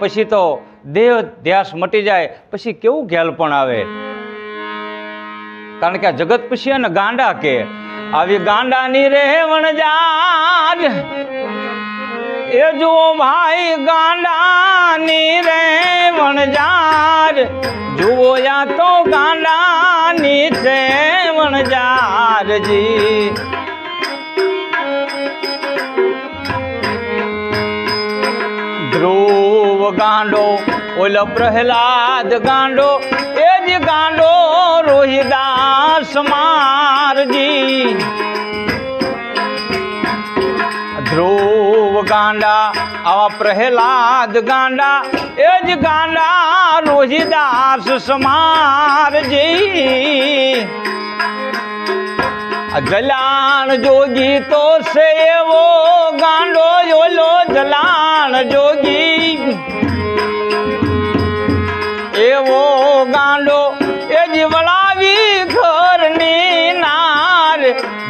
પછી તો દેહ ધ્યાસ મટી જાય પછી કેવું ઘેલ પણ આવે. કારણ કે આ જગત પછી ને ગાંડા કે આવી ગાંડાની રેવણ જાજ એ જુઓ ભાઈ ગાંડાની રેવણ જાજ જુઓ યા તો ગાંડાની રેવણ જાજી. ધ્રુવ ગાંડો ઓલો પ્રહલાદ ગાંડો એ જ ગાંડો રોહિદાસ મારજી. ધ્રુવ ગાંડા આવા પ્રહલાદ ગાંડા એ જ ગાંડા રોહિદાસ સમારજી. જલાણ જોગી તો છે એવો ગાંડો ઓલો જલાણ જોગી એવો ગાંડો એ જીવડાવી ઘરની નાર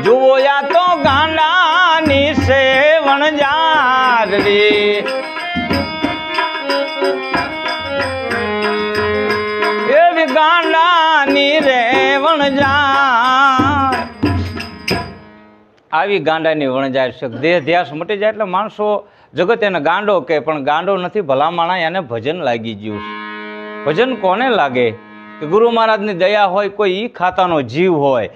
જુઓ યા તો ગાંડાની સેવણ જાર રે. એવી ગાંડાની રેવણ જાર આવી ગાંડાની વણજાર છે. દેહ ધ્યાસ મટી જાય એટલે માણસો જગત એને ગાંડો કે પણ ગાંડો નથી ભલામણા એને ભજન લાગી ગયું છે. ભજન કોને લાગે કે ગુરુ મહારાજની દયા હોય કોઈ ઈ ખાતાનો જીવ હોય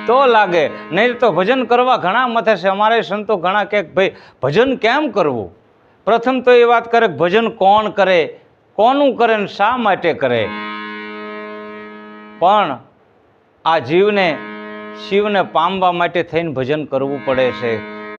તો લાગે, નહીં તો ભજન કરવા ઘણા મથે છે. અમારે સંતો ઘણા કે ભાઈ ભજન કેમ કરવું. પ્રથમ તો એ વાત કરે કે ભજન કોણ કરે, કોનું કરે ને શા માટે કરે. પણ આ જીવને શિવને પામવા માટે થઈને ભજન કરવું પડે છે.